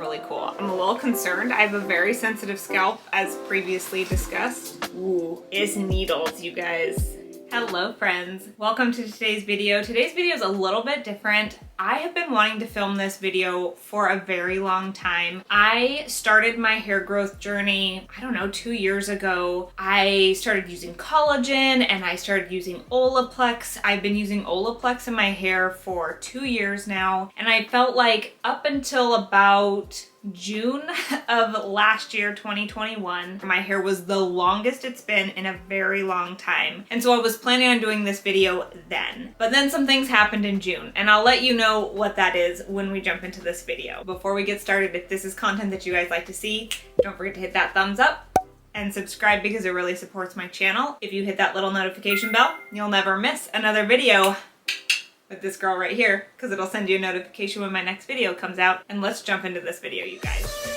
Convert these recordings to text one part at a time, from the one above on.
really cool. I'm a little concerned. I have a very sensitive scalp, as previously discussed. Ooh, it's needles, you guys. Hello friends, welcome to today's video. Today's video is a little bit different. I have been wanting to film this video for a very long time. I started my hair growth journey, I don't know, 2 years ago. I started using collagen and I started using Olaplex. I've been using Olaplex in my hair for 2 years now, and I felt like up until about June of last year, 2021, my hair was the longest it's been in a very long time. And so I was planning on doing this video then. But then some things happened in June, and I'll let you know what that is when we jump into this video. Before we get started, if this is content that you guys like to see, don't forget to hit that thumbs up and subscribe because it really supports my channel. If you hit that little notification bell, you'll never miss another video with this girl right here, because it'll send you a notification when my next video comes out. And let's jump into this video, you guys.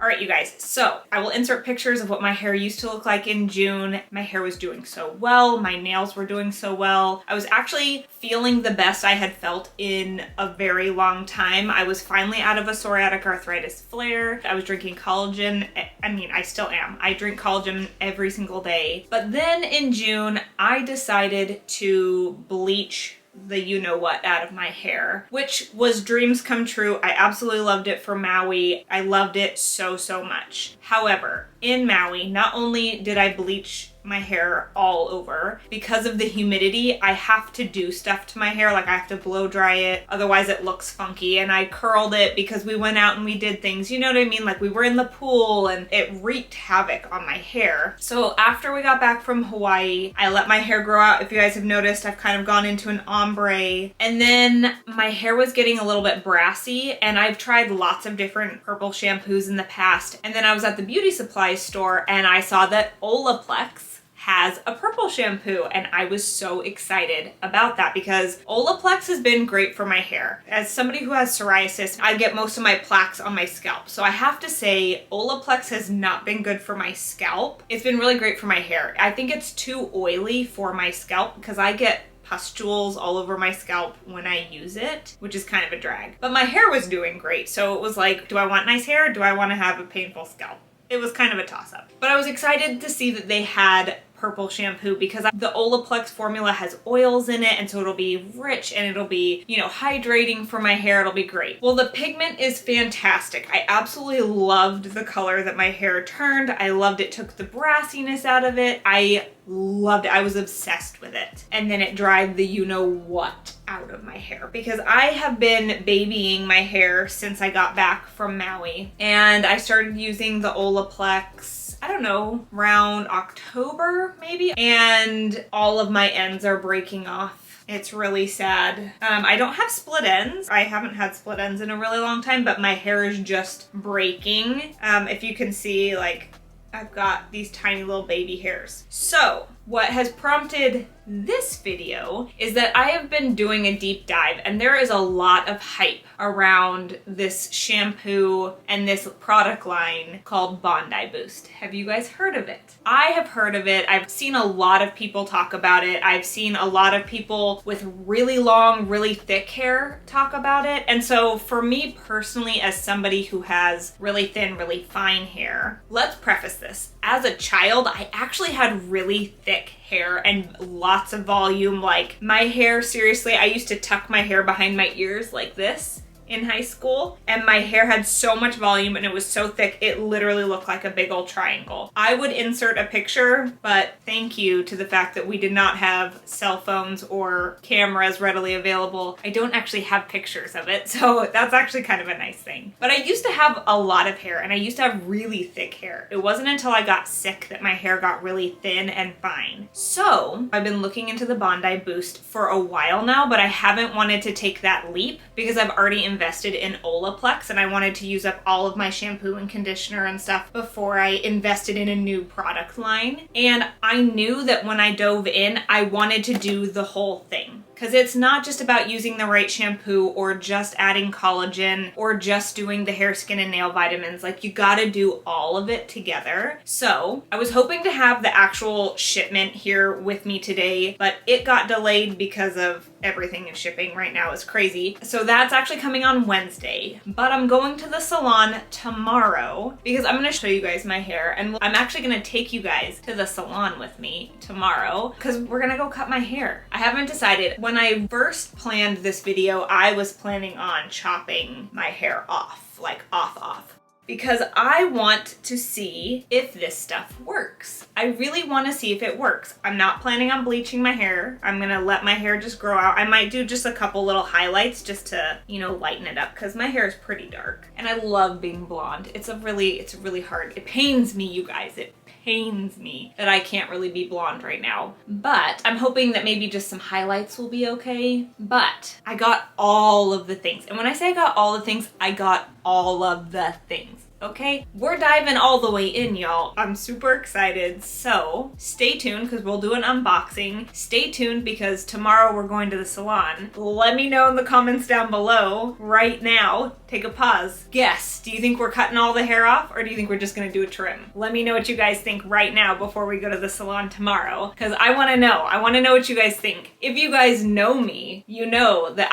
All right, you guys, so I will insert pictures of what my hair used to look like in June. My hair was doing so well. My nails were doing so well. I was actually feeling the best I had felt in a very long time. I was finally out of a psoriatic arthritis flare. I was drinking collagen. I mean, I still am. I drink collagen every single day. But then in June, I decided to bleach the you-know-what out of my hair, which was dreams come true. I absolutely loved it for Maui. I loved it so, so much. However, in Maui, not only did I bleach my hair all over, because of the humidity, I have to do stuff to my hair, like I have to blow dry it, otherwise it looks funky, and I curled it because we went out and we did things, you know what I mean? Like we were in the pool and it wreaked havoc on my hair. So after we got back from Hawaii, I let my hair grow out. If you guys have noticed, I've kind of gone into an ombre, and then my hair was getting a little bit brassy, and I've tried lots of different purple shampoos in the past, and then I was at the beauty supply store and I saw that Olaplex has a purple shampoo, and I was so excited about that because Olaplex has been great for my hair. As somebody who has psoriasis, I get most of my plaques on my scalp. So I have to say Olaplex has not been good for my scalp. It's been really great for my hair. I think it's too oily for my scalp because I get pustules all over my scalp when I use it, which is kind of a drag. But my hair was doing great. So it was like, do I want nice hair or do I want to have a painful scalp? It was kind of a toss-up. But I was excited to see that they had purple shampoo because the Olaplex formula has oils in it, and so it'll be rich and it'll be, you know, hydrating for my hair. It'll be great. Well, the pigment is fantastic. I absolutely loved the color that my hair turned. I loved it, took the brassiness out of it. I loved it. I was obsessed with it. And then it dried the you-know-what out of my hair because I have been babying my hair since I got back from Maui, and I started using the Olaplex, I don't know, around October maybe, and all of my ends are breaking off. It's really sad. I don't have split ends. I haven't had split ends in a really long time, but my hair is just breaking. If you can see, like, I've got these tiny little baby hairs. So what has prompted this video is that I have been doing a deep dive, and there is a lot of hype around this shampoo and this product line called Bondi Boost. Have you guys heard of it? I have heard of it. I've seen a lot of people talk about it. I've seen a lot of people with really long, really thick hair talk about it. And so for me personally, as somebody who has really thin, really fine hair, let's preface this. As a child, I actually had really thick hair and lots of volume. Like my hair, seriously, I used to tuck my hair behind my ears like this in high school, and my hair had so much volume and it was so thick it literally looked like a big old triangle. I would insert a picture, but thank you to the fact that we did not have cell phones or cameras readily available, I don't actually have pictures of it, so that's actually kind of a nice thing. But I used to have a lot of hair, and I used to have really thick hair. It wasn't until I got sick that my hair got really thin and fine. So I've been looking into the Bondi Boost for a while now, but I haven't wanted to take that leap because I've already invested in Olaplex, and I wanted to use up all of my shampoo and conditioner and stuff before I invested in a new product line. And I knew that when I dove in, I wanted to do the whole thing, because it's not just about using the right shampoo or just adding collagen or just doing the hair, skin, and nail vitamins. Like, you gotta do all of it together. So I was hoping to have the actual shipment here with me today, but it got delayed because of everything in shipping right now is crazy. So that's actually coming on Wednesday, but I'm going to the salon tomorrow because I'm gonna show you guys my hair, and I'm actually gonna take you guys to the salon with me tomorrow because we're gonna go cut my hair. I haven't decided. When I first planned this video, I was planning on chopping my hair off, like off. Because I want to see if this stuff works. I really want to see if it works. I'm not planning on bleaching my hair. I'm gonna let my hair just grow out. I might do just a couple little highlights just to, you know, lighten it up because my hair is pretty dark. And I love being blonde. It's really hard. It pains me, you guys. It pains me that I can't really be blonde right now. But I'm hoping that maybe just some highlights will be okay. But I got all of the things. And when I say I got all the things, I got all of the things. Okay, we're diving all the way in, y'all. I'm super excited. So stay tuned because we'll do an unboxing. Stay tuned because tomorrow we're going to the salon. Let me know in the comments down below right now. Take a pause. Guess, do you think we're cutting all the hair off or do you think we're just gonna do a trim? Let me know what you guys think right now before we go to the salon tomorrow because I wanna know. I wanna know what you guys think. If you guys know me, you know that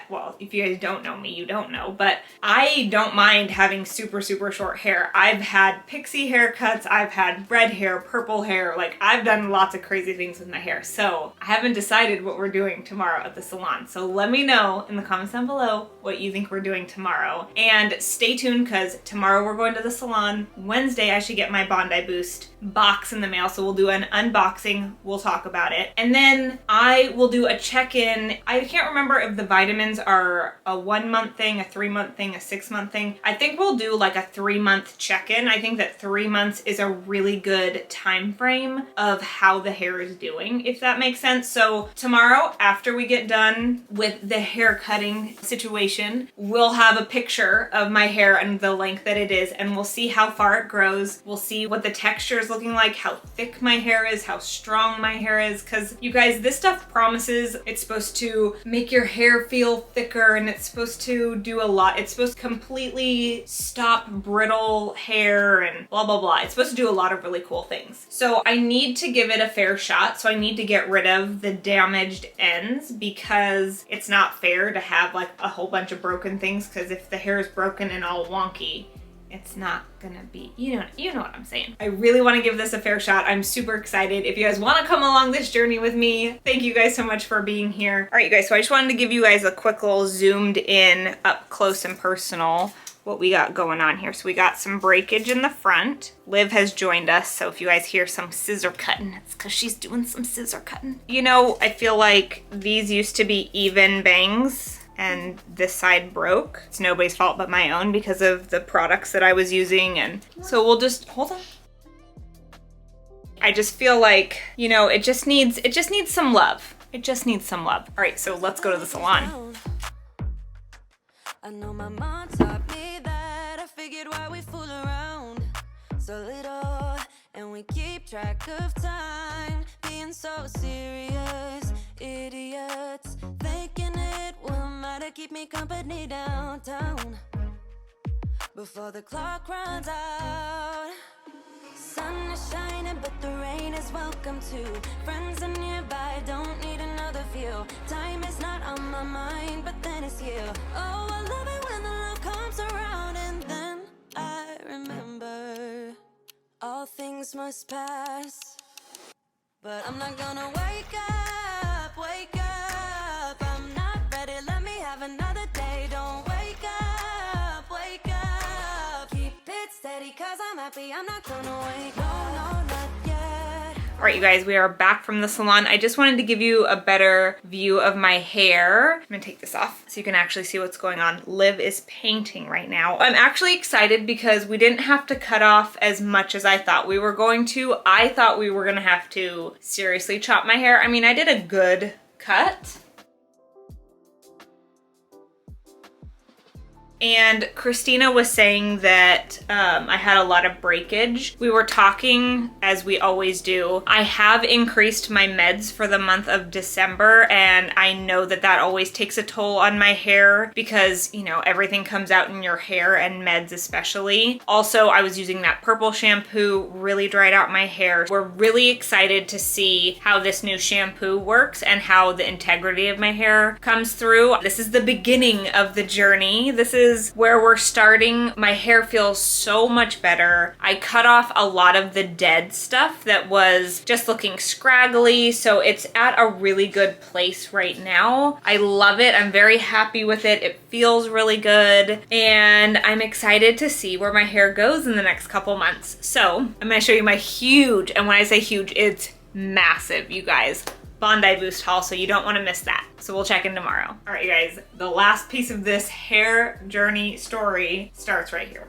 well, if you guys don't know me, you don't know, but I don't mind having super short hair. I've had pixie haircuts, I've had red hair, purple hair, like I've done lots of crazy things with my hair. So I haven't decided what we're doing tomorrow at the salon. So let me know in the comments down below what you think we're doing tomorrow. And stay tuned because tomorrow we're going to the salon. Wednesday I should get my Bondi Boost box in the mail. So we'll do an unboxing, we'll talk about it. And then I will do a check-in. I can't remember if the vitamins are a 1 month thing, a 3 month thing, a 6 month thing. I think we'll do like a 3 month check-in. I think that 3 months is a really good time frame of how the hair is doing, if that makes sense. So tomorrow, after we get done with the hair cutting situation, we'll have a picture of my hair and the length that it is, and we'll see how far it grows. We'll see what the texture is looking like, how thick my hair is, how strong my hair is, because you guys, this stuff promises it's supposed to make your hair feel thicker and it's supposed to do a lot. It's supposed to completely stop brittle hair and blah, blah, blah. It's supposed to do a lot of really cool things. So I need to give it a fair shot. So I need to get rid of the damaged ends because it's not fair to have like a whole bunch of broken things, because if the hair is broken and all wonky, it's not gonna be, you know what I'm saying. I really want to give this a fair shot. I'm super excited. If you guys want to come along this journey with me, thank you guys so much for being here. All right, you guys, so I just wanted to give you guys a quick little zoomed in, up close and personal what we got going on here. So we got some breakage in the front. Liv has joined us, so if you guys hear some scissor cutting, it's because she's doing some scissor cutting. You know, I feel like these used to be even bangs and this side broke. It's nobody's fault but my own because of the products that I was using, and so we'll just, hold on. I just feel like, you know, it just needs some love. It just needs some love. All right, so let's go to the salon. I know my mom taught me that. I figured why we fool around so little and we keep track of time, being so serious, idiots, thinking it will matter, keep me company downtown before the clock runs out. Sun is shining, but the rain is welcome too. Friends are nearby, don't need another view. Time is not on my mind, but then it's you. Oh, I love it when the love comes around, and then I remember all things must pass. But I'm not gonna wake up. I'm not ready, let me have another day. Don't wake up. Keep it steady, cause I'm happy, I'm not gonna wake up. No, not yet. All right, you guys, we are back from the salon. I just wanted to give you a better view of my hair. I'm gonna take this off so you can actually see what's going on. Liv is painting right now. I'm actually excited because we didn't have to cut off as much as I thought we were going to. I thought we were gonna have to seriously chop my hair. I mean, I did a good cut. And Christina was saying that I had a lot of breakage. We were talking, as we always do. I have increased my meds for the month of December, and I know that that always takes a toll on my hair because, you know, everything comes out in your hair and meds especially. Also, I was using that purple shampoo, really dried out my hair. We're really excited to see how this new shampoo works and how the integrity of my hair comes through. This is the beginning of the journey. This is where we're starting. My hair feels so much better. I cut off a lot of the dead stuff that was just looking scraggly, so it's at a really good place right now. I love it. I'm very happy with it. It feels really good, and I'm excited to see where my hair goes in the next couple months. So I'm gonna show you my huge, and when I say huge, it's massive, you guys, Bondi Boost haul, so you don't want to miss that. So we'll check in tomorrow. All right, you guys, the last piece of this hair journey story starts right here.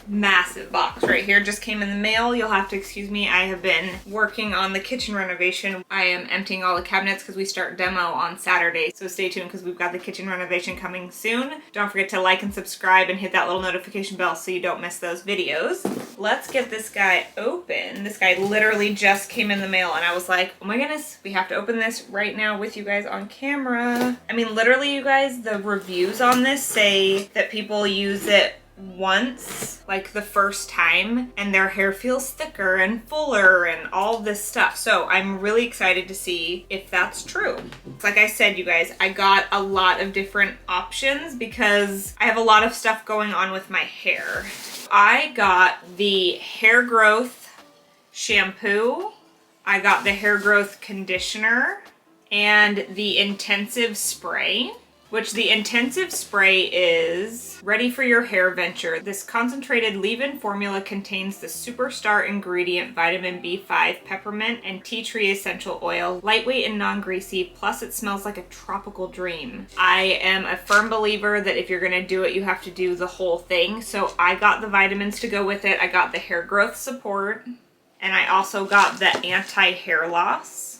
Massive box right here just came in the mail. You'll have to excuse me. I have been working on the kitchen renovation. I am emptying all the cabinets because we start demo on Saturday. So stay tuned because we've got the kitchen renovation coming soon. Don't forget to like and subscribe and hit that little notification bell so you don't miss those videos. Let's get this guy open. This guy literally just came in the mail and I was like, oh my goodness, we have to open this right now with you guys on camera. I mean, literally, you guys, the reviews on this say that people use it once, like the first time, and their hair feels thicker and fuller and all this stuff. So I'm really excited to see if that's true. Like I said, you guys, I got a lot of different options because I have a lot of stuff going on with my hair. I got the hair growth shampoo, I got the hair growth conditioner, and the intensive spray. Which the intensive spray is ready for your hair venture. This concentrated leave-in formula contains the superstar ingredient vitamin B5, peppermint, and tea tree essential oil, lightweight and non-greasy, plus it smells like a tropical dream. I am a firm believer that if you're gonna do it, you have to do the whole thing. So I got the vitamins to go with it. I got the hair growth support, and I also got the anti-hair loss.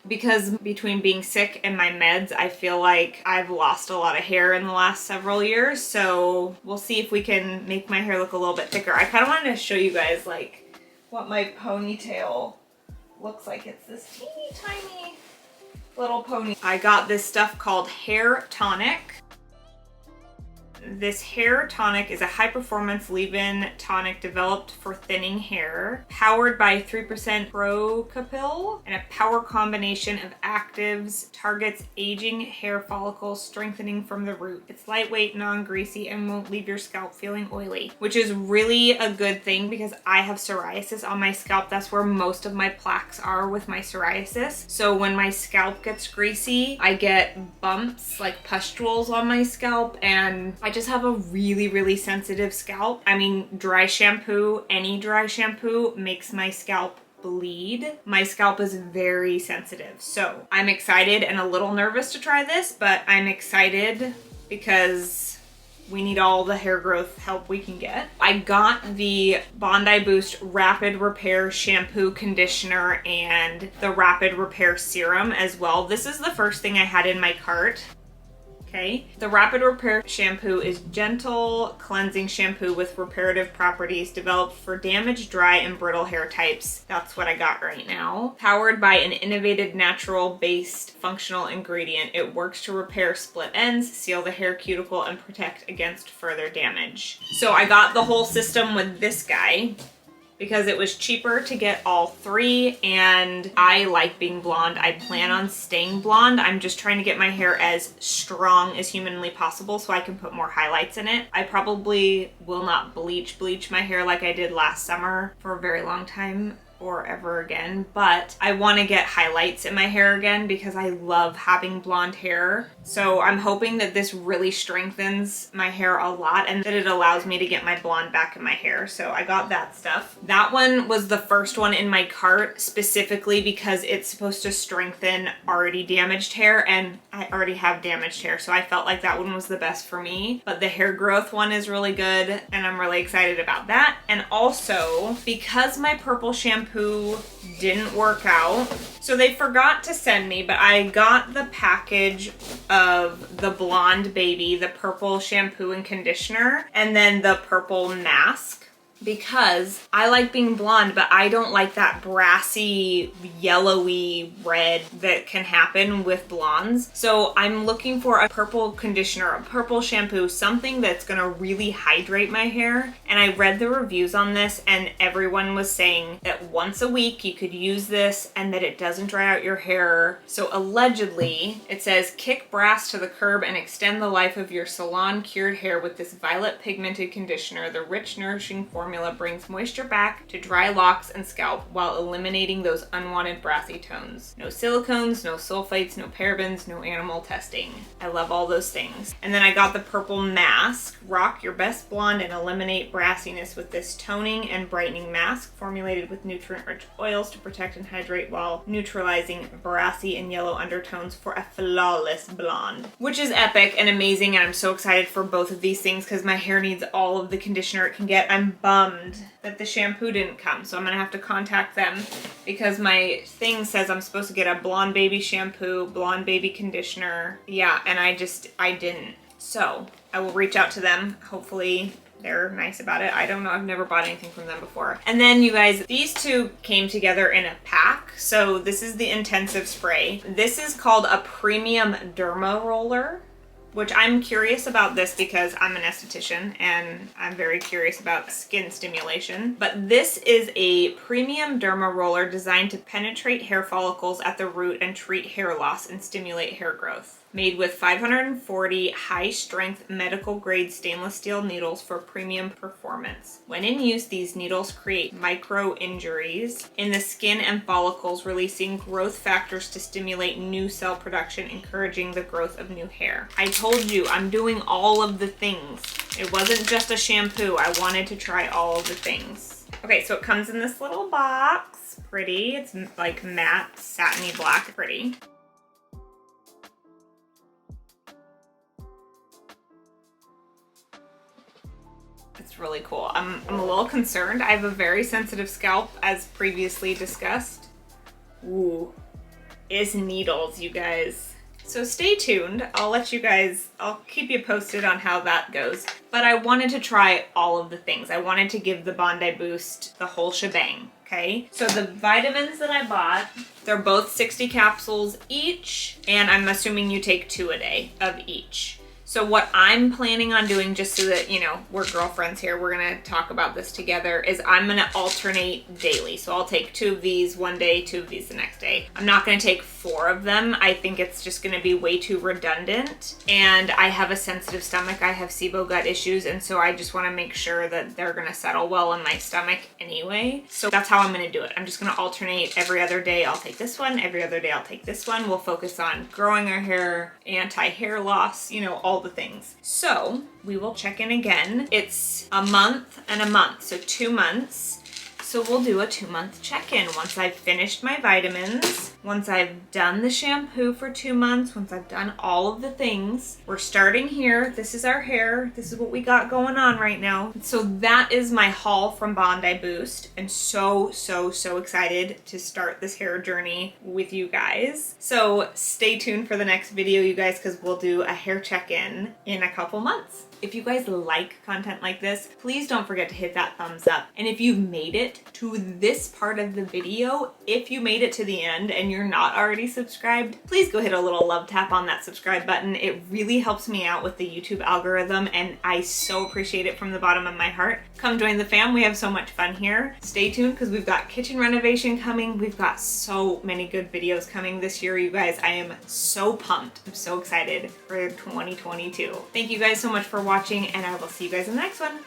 Because between being sick and my meds, I feel like I've lost a lot of hair in the last several years. So we'll see if we can make my hair look a little bit thicker. I kind of wanted to show you guys like what my ponytail looks like. It's this teeny tiny little pony. I got this stuff called Hair Tonic. This hair tonic is a high-performance leave-in tonic developed for thinning hair, powered by 3% Procapil, and a power combination of actives, targets aging hair follicles, strengthening from the root. It's lightweight, non-greasy, and won't leave your scalp feeling oily, which is really a good thing because I have psoriasis on my scalp. That's where most of my plaques are with my psoriasis. So when my scalp gets greasy, I get bumps, like pustules on my scalp, and I just have a really sensitive scalp. I mean, dry shampoo, any dry shampoo makes my scalp bleed. My scalp is very sensitive. So I'm excited and a little nervous to try this, but I'm excited because we need all the hair growth help we can get. I got the Bondi Boost Rapid Repair Shampoo Conditioner and the Rapid Repair Serum as well. This is the first thing I had in my cart. Okay. The Rapid Repair Shampoo is gentle cleansing shampoo with reparative properties developed for damaged, dry, and brittle hair types. That's what I got right now. Powered by an innovative natural-based functional ingredient, it works to repair split ends, seal the hair cuticle, and protect against further damage. So I got the whole system with this guy because it was cheaper to get all three, and I like being blonde. I plan on staying blonde. I'm just trying to get my hair as strong as humanly possible so I can put more highlights in it. I probably will not bleach my hair like I did last summer for a very long time or ever again, but I want to get highlights in my hair again because I love having blonde hair. So I'm hoping that this really strengthens my hair a lot and that it allows me to get my blonde back in my hair. So I got that stuff. That one was the first one in my cart specifically because it's supposed to strengthen already damaged hair, and I already have damaged hair, so I felt like that one was the best for me. But the hair growth one is really good and I'm really excited about that. And also, because my purple shampoo didn't work out, So they forgot to send me, but I got the package of the Blonde Baby, the purple shampoo and conditioner, and then the purple mask. Because I like being blonde, but I don't like that brassy, yellowy red that can happen with blondes. So I'm looking for a purple conditioner, a purple shampoo, something that's gonna really hydrate my hair. And I read the reviews on this and everyone was saying that once a week you could use this and that it doesn't dry out your hair. So allegedly, it says, kick brass to the curb and extend the life of your salon cured hair with this violet pigmented conditioner. The rich, nourishing formula brings moisture back to dry locks and scalp while eliminating those unwanted brassy tones. No silicones, no sulfates, no parabens, no animal testing. I love all those things. And then I got the purple mask. Rock your best blonde and eliminate brassiness with this toning and brightening mask formulated with nutrient-rich oils to protect and hydrate while neutralizing brassy and yellow undertones for a flawless blonde. Which is epic and amazing, and I'm so excited for both of these things because my hair needs all of the conditioner it can get. I'm bummed that the shampoo didn't come, so I'm gonna have to contact them because my thing says I'm supposed to get a Blonde Baby shampoo, Blonde Baby conditioner. Yeah, and I didn't. So I will reach out to them. Hopefully they're nice about it. I don't know. I've never bought anything from them before. And then you guys, these two came together in a pack. So this is the intensive spray. This is called a premium derma roller, which I'm curious about this because I'm an esthetician and I'm very curious about skin stimulation. But this is a premium derma roller designed to penetrate hair follicles at the root and treat hair loss and stimulate hair growth. Made with 540 high-strength medical-grade stainless steel needles for premium performance. When in use, these needles create micro-injuries in the skin and follicles, releasing growth factors to stimulate new cell production, encouraging the growth of new hair. I told you, I'm doing all of the things. It wasn't just a shampoo. I wanted to try all of the things. Okay, so it comes in this little box. Pretty. It's like matte, satiny black. Pretty. It's really cool. I'm a little concerned. I have a very sensitive scalp, as previously discussed. Ooh, it's needles, you guys. So stay tuned. I'll keep you posted on how that goes. But I wanted to try all of the things. I wanted to give the Bondi Boost the whole shebang, okay? So the vitamins that I bought, they're both 60 capsules each, and I'm assuming you take 2 a day of each. So what I'm planning on doing, just so that, you know, we're girlfriends here, we're gonna talk about this together, is I'm gonna alternate daily. So I'll take 2 of these one day, 2 of these the next day. I'm not gonna take 4 of them. I think it's just gonna be way too redundant. And I have a sensitive stomach. I have SIBO gut issues. And so I just wanna make sure that they're gonna settle well in my stomach anyway. So that's how I'm gonna do it. I'm just gonna alternate every other day. I'll take this one. Every other day I'll take this one. We'll focus on growing our hair, anti-hair loss, you know, all the things. So we will check in again. It's a month and a month, so 2 months. So we'll do a 2-month check-in once I've finished my vitamins, once I've done the shampoo for 2 months, once I've done all of the things. We're starting here. This is our hair. This is what we got going on right now. So that is my haul from Bondi Boost. I'm so excited to start this hair journey with you guys. So stay tuned for the next video, you guys, because we'll do a hair check-in in a couple months. If you guys like content like this, please don't forget to hit that thumbs up. And if you've made it to this part of the video, if you made it to the end and you're not already subscribed, please go hit a little love tap on that subscribe button. It really helps me out with the YouTube algorithm and I so appreciate it from the bottom of my heart. Come join the fam. We have so much fun here. Stay tuned because we've got kitchen renovation coming. We've got so many good videos coming this year, you guys. I am so pumped. I'm so excited for 2022. Thank you guys so much for watching and I will see you guys in the next one.